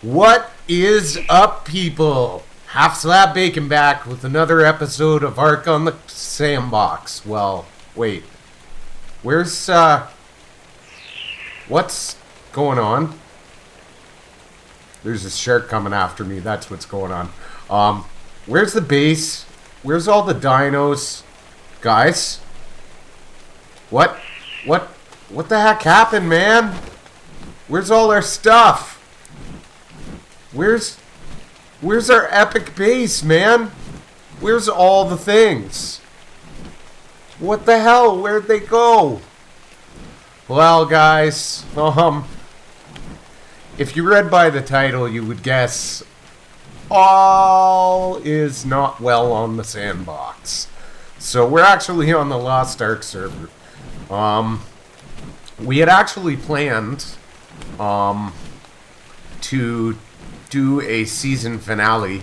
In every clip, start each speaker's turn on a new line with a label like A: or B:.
A: What is up, people? Half Slab Bacon back with another episode of Ark on the Sandbox. Well, wait. Where's, what's going on? There's a shark coming after me. That's what's going on. Where's the base? Where's all the dinos? Guys? What the heck happened, man? Where's all our stuff? Where's our epic base, man? Where's all the things? What the hell? Where'd they go? Well, guys, if you read by the title, you would guess all is not well on the Sandbox. So we're actually on the Lost Ark server. We had actually planned to do a season finale,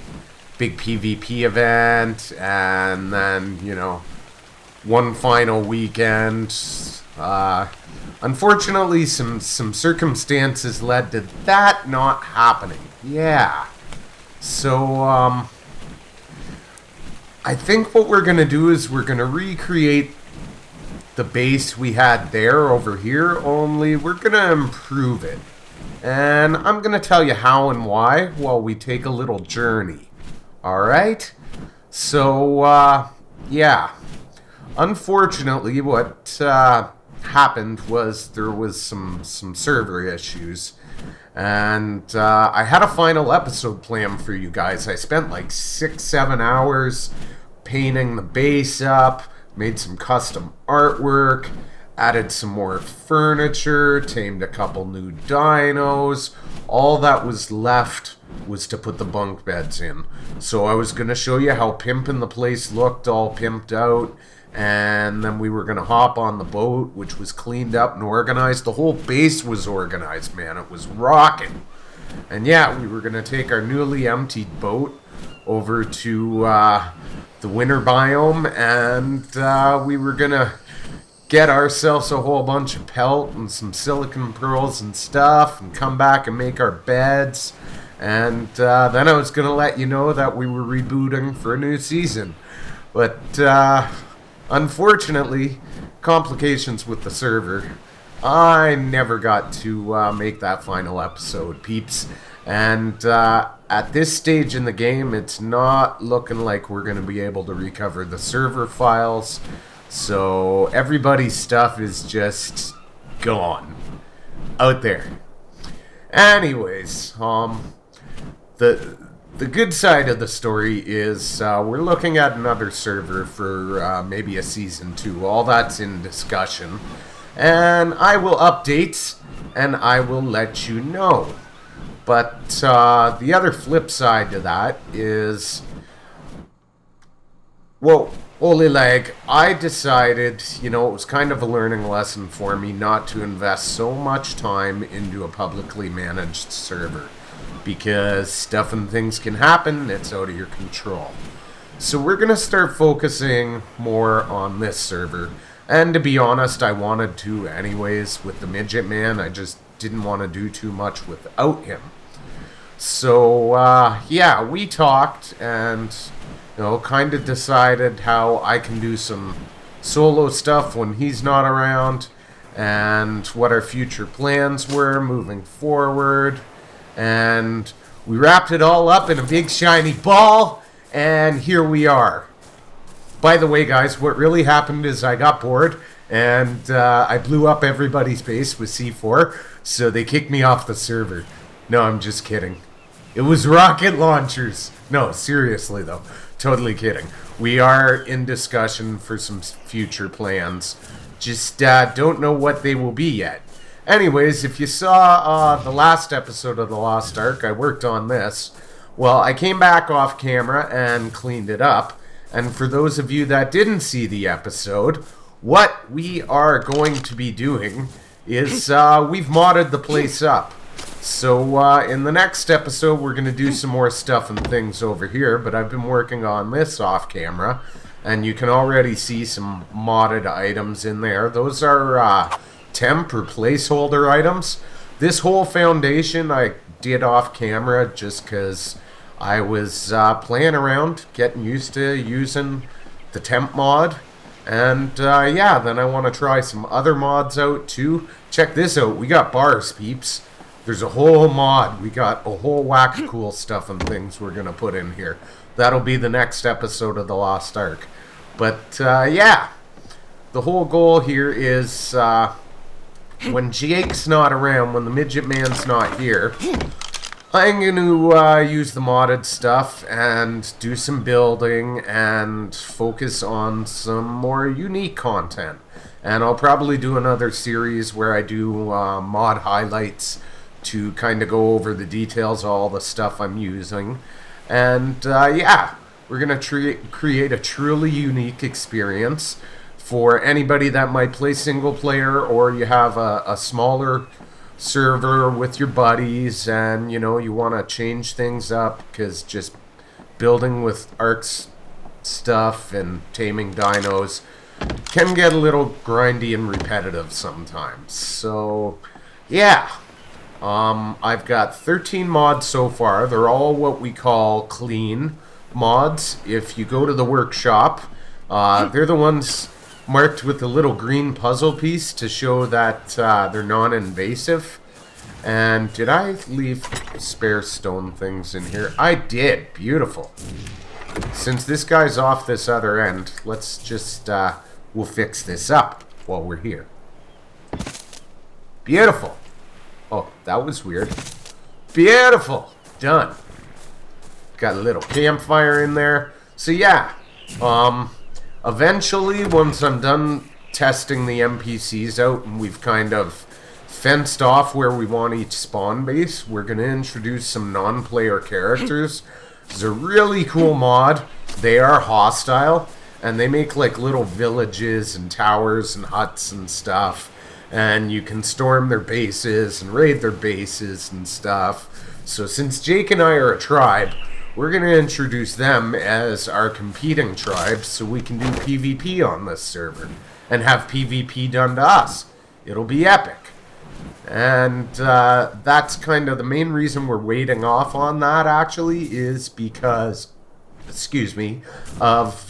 A: big PvP event, and then, one final weekend. Unfortunately, some circumstances led to that not happening. Yeah. So, I think what we're going to do is we're going to recreate the base we had there over here, only we're going to improve it. And I'm going to tell you how and why while we take a little journey. Alright? So, yeah. Unfortunately, what happened was there was some server issues. And I had a final episode planned for you guys. I spent like 6-7 hours painting the base up, made some custom artwork, added some more furniture, tamed a couple new dinos. All that was left was to put the bunk beds in. So I was going to show you how pimpin' the place looked, all pimped out. And then we were going to hop on the boat, which was cleaned up and organized. The whole base was organized, man. It was rocking. And yeah, we were going to take our newly emptied boat over to the winter biome. And we were going to get ourselves a whole bunch of pelt and some silicon pearls and stuff, and come back and make our beds. And then I was going to let you know that we were rebooting for a new season. But unfortunately, complications with the server. I never got to make that final episode, peeps. And at this stage in the game, it's not looking like we're going to be able to recover the server files. So everybody's stuff is just gone out there. Anyways, the good side of the story is we're looking at another server for maybe a season 2. All that's in discussion, and I will update and I will let you know. But the other flip side to that is, well, holy lag, I decided, it was kind of a learning lesson for me not to invest so much time into a publicly managed server. Because stuff and things can happen, it's out of your control. So we're going to start focusing more on this server. And to be honest, I wanted to anyways with the Midget Man. I just didn't want to do too much without him. So, yeah, we talked and kind of decided how I can do some solo stuff when he's not around, and what our future plans were moving forward. And we wrapped it all up in a big shiny ball, and here we are. By the way, guys, what really happened is I got bored, and I blew up everybody's base with C4, so they kicked me off the server. No, I'm just kidding. It was rocket launchers. No, seriously though. Totally kidding. We are in discussion for some future plans. Just don't know what they will be yet. Anyways, if you saw the last episode of The Lost Ark, I worked on this. Well, I came back off camera and cleaned it up. And for those of you that didn't see the episode, what we are going to be doing is we've modded the place up. So in the next episode, we're going to do some more stuff and things over here, but I've been working on this off camera, and you can already see some modded items in there. Those are temp or placeholder items. This whole foundation I did off camera just because I was playing around, getting used to using the temp mod. And yeah, then I want to try some other mods out too. Check this out. We got bars, peeps. There's a whole mod. We got a whole whack of cool stuff and things we're going to put in here. That'll be the next episode of The Lost Ark. But yeah, the whole goal here is when Jake's not around, when the Midget Man's not here, I'm going to use the modded stuff and do some building and focus on some more unique content. And I'll probably do another series where I do mod highlights to kind of go over the details of all the stuff I'm using. And yeah, we're going to create a truly unique experience for anybody that might play single player, or you have a smaller server with your buddies and you want to change things up, because just building with Ark's stuff and taming dinos can get a little grindy and repetitive sometimes. So yeah, I've got 13 mods so far. They're all what we call clean mods. If you go to the workshop, they're the ones marked with a little green puzzle piece to show that they're non-invasive. And did I leave spare stone things in here? I did. Beautiful. Since this guy's off this other end, let's just we'll fix this up while we're here. Beautiful. Oh, that was weird. Beautiful. Done. Got a little campfire in there. So yeah, eventually, once I'm done testing the NPCs out and we've kind of fenced off where we want each spawn base, we're going to introduce some non-player characters. It's a really cool mod. They are hostile, and they make like little villages and towers and huts and stuff. And you can storm their bases and raid their bases and stuff. So since Jake and I are a tribe, we're going to introduce them as our competing tribes so we can do PvP on this server and have PvP done to us. It'll be epic. And that's kind of the main reason we're waiting off on that, actually, is because, excuse me, of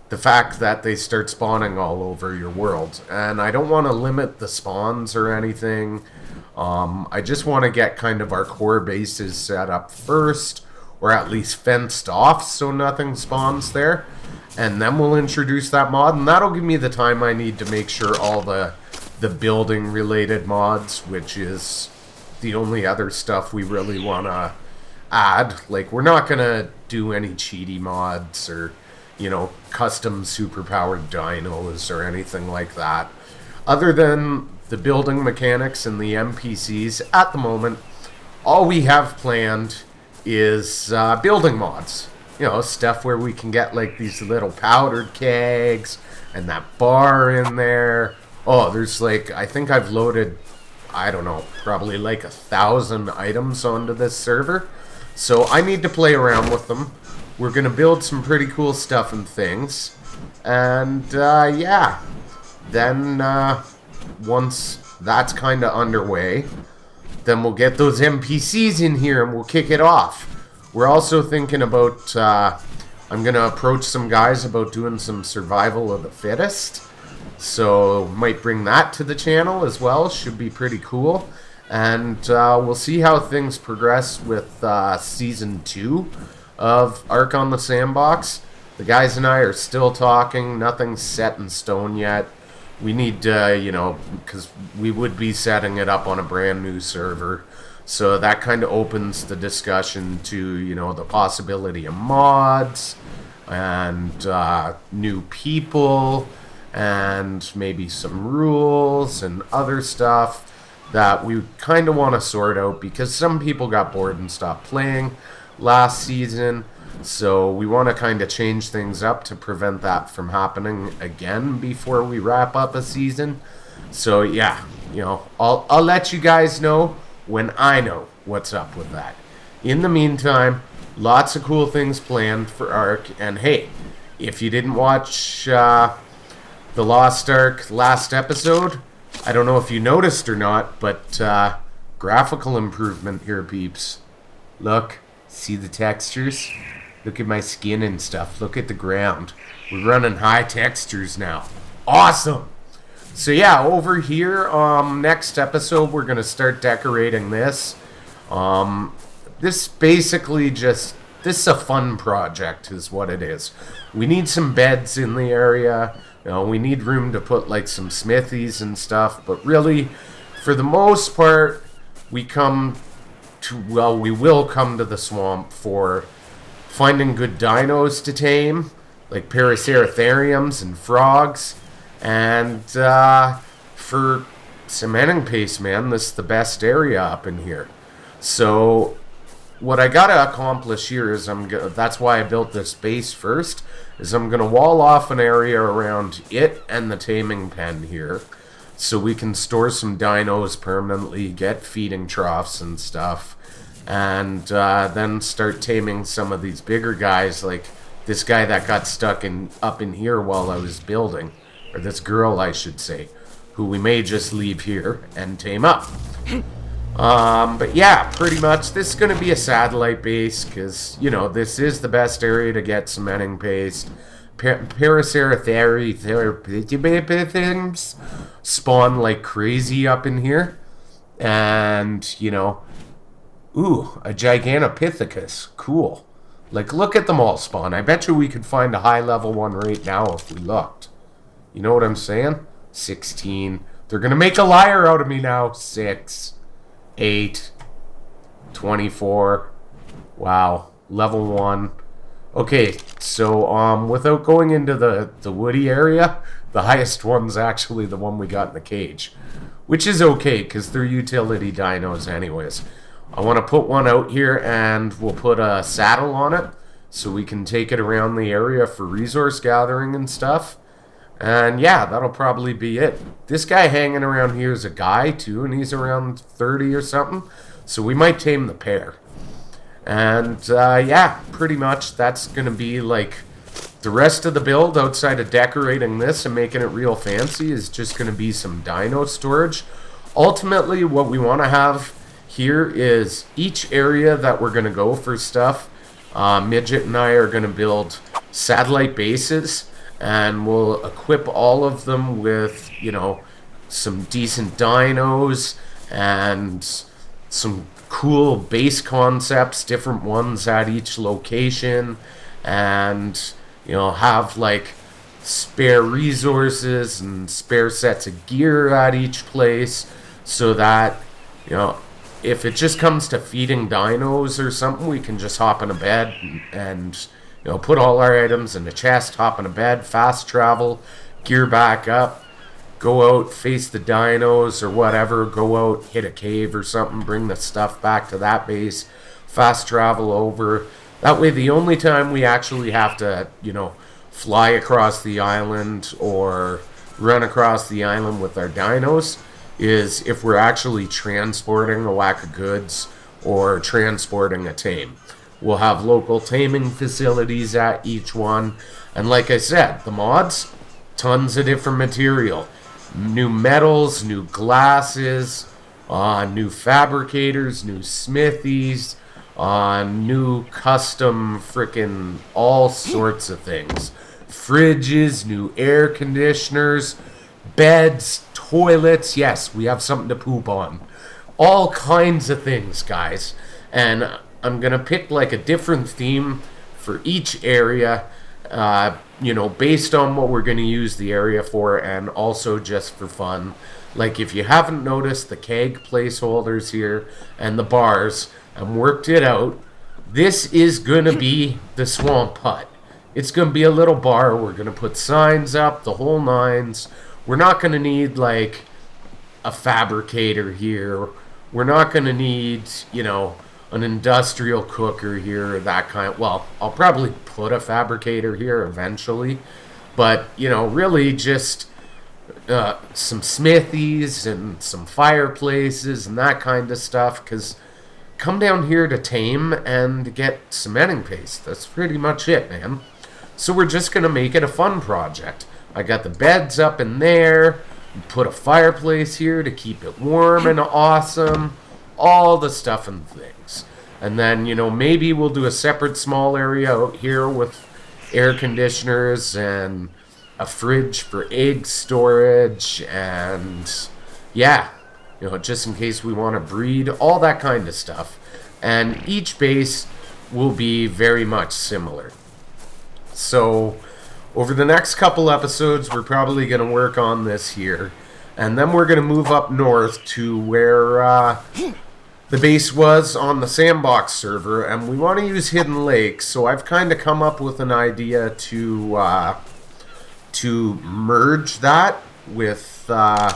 A: the fact that they start spawning all over your world. And I don't want to limit the spawns or anything. I just want to get kind of our core bases set up first, or at least fenced off so nothing spawns there. And then we'll introduce that mod, and that'll give me the time I need to make sure all the building related mods, which is the only other stuff we really want to add. Like, we're not going to do any cheaty mods or, custom superpowered dinos or anything like that. Other than the building mechanics and the NPCs, at the moment, all we have planned is building mods. Stuff where we can get like these little powdered kegs and that bar in there. Oh, there's like, I think I've loaded, I don't know, probably like 1,000 items onto this server. So I need to play around with them. We're going to build some pretty cool stuff and things. And yeah, then once that's kind of underway, then we'll get those NPCs in here and we'll kick it off. We're also thinking about, I'm going to approach some guys about doing some survival of the fittest. So might bring that to the channel as well. Should be pretty cool. And we'll see how things progress with Season 2 of Ark on the Sandbox. The guys and I are still talking. Nothing's set in stone yet. We need to, because we would be setting it up on a brand new server. So that kind of opens the discussion to, the possibility of mods and new people and maybe some rules and other stuff that we kind of want to sort out, because some people got bored and stopped playing last season. So we want to kind of change things up to prevent that from happening again before we wrap up a season. So yeah, I'll let you guys know when I know what's up with that. In the meantime, lots of cool things planned for Ark. And hey, if you didn't watch The Lost Ark last episode, I don't know if you noticed or not, but graphical improvement here, peeps. Look, see the textures? Look at my skin and stuff. Look at the ground. We're running high textures now. Awesome! So yeah, over here, next episode, we're going to start decorating this. This basically this is a fun project, is what it is. We need some beds in the area. You know, we need room to put like some smithies and stuff. But really, for the most part, we will come to the swamp for finding good dinos to tame, like Paraceratheriums and frogs, and for cementing paste, man. This is the best area up in here. So what I gotta accomplish here is that's why I built this base first, is I'm gonna wall off an area around it and the taming pen here, so we can store some dinos permanently, get feeding troughs and stuff, and then start taming some of these bigger guys, like this guy that got stuck up in here while I was building, or this girl, I should say, who we may just leave here and tame up. But yeah, pretty much this is going to be a satellite base, because, you know, this is the best area to get cementing paste. Paraceratheriums spawn like crazy up in here. And, you know, ooh, a Gigantopithecus. Cool. Like, look at them all spawn. I bet you we could find a high-level one right now if we looked. You know what I'm saying? 16. They're going to make a liar out of me now. 6. 8, 24, wow, level 1. Okay, so without going into the woody area, the highest one's actually the one we got in the cage, which is okay, because they're utility dinos anyways. I want to put one out here, and we'll put a saddle on it, so we can take it around the area for resource gathering and stuff. And yeah, that'll probably be it. This guy hanging around here is a guy too, and he's around 30 or something. So we might tame the pair. And yeah, pretty much that's going to be like the rest of the build outside of decorating this and making it real fancy is just going to be some dino storage. Ultimately, what we want to have here is each area that we're going to go for stuff. Midget and I are going to build satellite bases. And we'll equip all of them with, you know, some decent dinos and some cool base concepts, different ones at each location, and, you know, have like spare resources and spare sets of gear at each place, so that, you know, if it just comes to feeding dinos or something, we can just hop in a bed and you know, put all our items in a chest, hop in a bed, fast travel, gear back up, go out, face the dinos or whatever, go out, hit a cave or something, bring the stuff back to that base, fast travel over. That way the only time we actually have to, you know, fly across the island or run across the island with our dinos is if we're actually transporting a whack of goods or transporting a tame. We'll have local taming facilities at each one. And like I said, the mods, tons of different material. New metals, new glasses, new fabricators, new smithies, new custom frickin' all sorts of things. Fridges, new air conditioners, beds, toilets. Yes, we have something to poop on. All kinds of things, guys. And I'm going to pick like a different theme for each area, you know, based on what we're going to use the area for, and also just for fun. Like, if you haven't noticed the keg placeholders here and the bars and worked it out, this is going to be the swamp hut. It's going to be a little bar. We're going to put signs up, the whole nines. We're not going to need like a fabricator here. We're not going to need, you know, an industrial cooker here, that kind. Well, I'll probably put a fabricator here eventually, but, you know, really just some smithies and some fireplaces and that kind of stuff, because come down here to tame and get cementing paste. That's pretty much it, man. So we're just going to make it a fun project. I got the beds up in there, put a fireplace here to keep it warm and awesome. all the stuff and things. And then, maybe we'll do a separate small area out here with air conditioners and a fridge for egg storage and, yeah, just in case we want to breed, all that kind of stuff. And each base will be very much similar. So, over the next couple episodes, we're probably going to work on this here. And then we're going to move up north to where the base was on the Sandbox server. And we want to use Hidden Lake. So I've kind of come up with an idea to merge that with the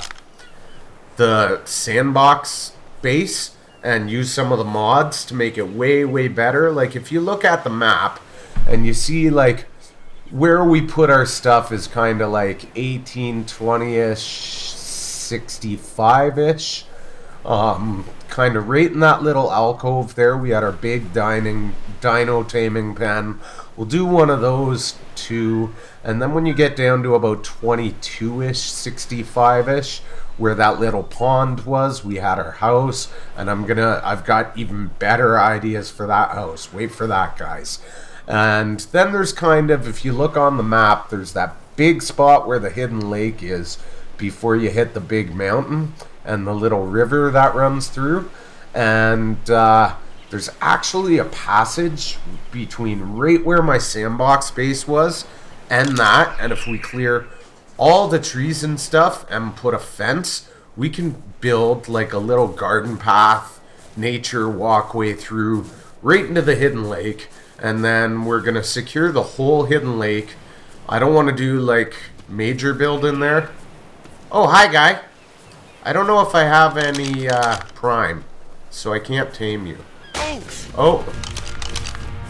A: Sandbox base and use some of the mods to make it way, way better. Like, if you look at the map and you see, like, where we put our stuff is kind of like 18, 20-ish, 65-ish. Kind of right in that little alcove there, we had our big dino taming pen. We'll do one of those too. And then when you get down to about 22-ish, 65-ish, where that little pond was, we had our house. And I've got even better ideas for that house. Wait for that, guys. And then there's kind of, if you look on the map, there's that big spot where the Hidden Lake is before you hit the big mountain and the little river that runs through. And there's actually a passage between right where my Sandbox base was and that. And if we clear all the trees and stuff and put a fence, we can build like a little garden path, nature walkway through right into the Hidden Lake. And then we're going to secure the whole Hidden Lake. I don't want to do like major build in there. Oh, hi guy. I don't know if I have any prime, so I can't tame you. Oh,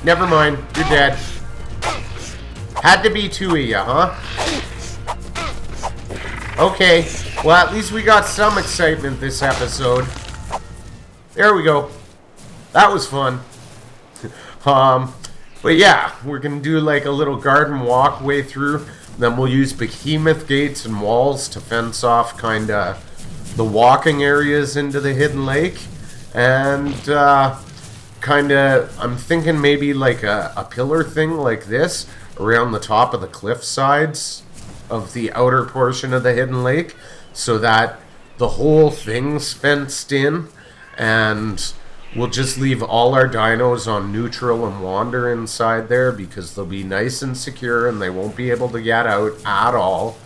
A: never mind. You're dead. Had to be two of you, huh? Okay, well at least we got some excitement this episode. There we go. That was fun. But yeah, we're gonna do like a little garden walkway through. Then we'll use behemoth gates and walls to fence off kind of the walking areas into the Hidden Lake. And kind of, I'm thinking maybe like a pillar thing like this around the top of the cliff sides of the outer portion of the Hidden Lake, so that the whole thing's fenced in, and we'll just leave all our dinos on neutral and wander inside there because they'll be nice and secure and they won't be able to get out at all.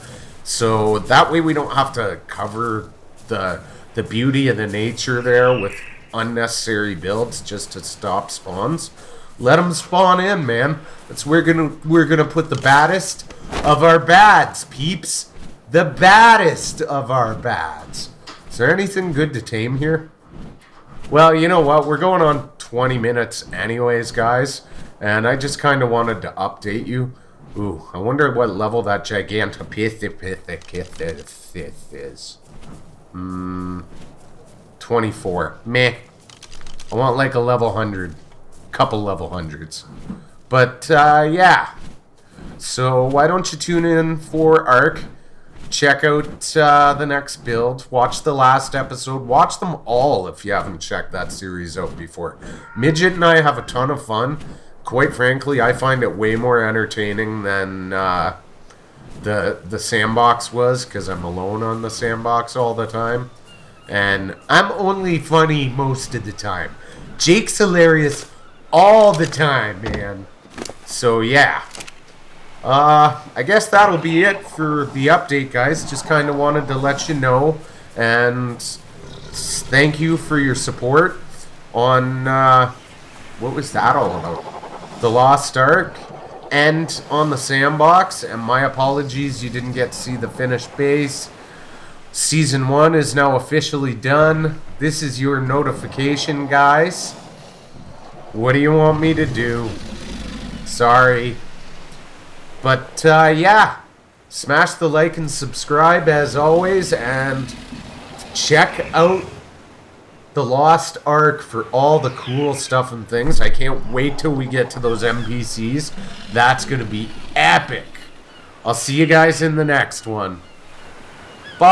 A: So that way we don't have to cover the beauty of the nature there with unnecessary builds just to stop spawns. Let them spawn in, man. That's where we're gonna put the baddest of our bads, peeps. The baddest of our bads. Is there anything good to tame here? Well, you know what? We're going on 20 minutes anyways, guys. And I just kind of wanted to update you. Ooh, I wonder what level that Gigantopithecus is. 24. Meh. I want like a level 100. Couple level 100s. But, yeah. So, why don't you tune in for Ark? Check out the next build. Watch the last episode. Watch them all if you haven't checked that series out before. Midget and I have a ton of fun. Quite frankly, I find it way more entertaining than the Sandbox was, because I'm alone on the Sandbox all the time. And I'm only funny most of the time. Jake's hilarious all the time, man. So, yeah. I guess that'll be it for the update, guys. Just kind of wanted to let you know. And thank you for your support on, what was that all about? The Lost Ark and on the Sandbox. And my apologies you didn't get to see the finished base. Season 1 is now officially done. This is your notification, guys. What do you want me to do? Sorry. But, yeah. Smash the like and subscribe as always. And check out the Lost Ark for all the cool stuff and things. I can't wait till we get to those NPCs. That's going to be epic. I'll see you guys in the next one. Bye.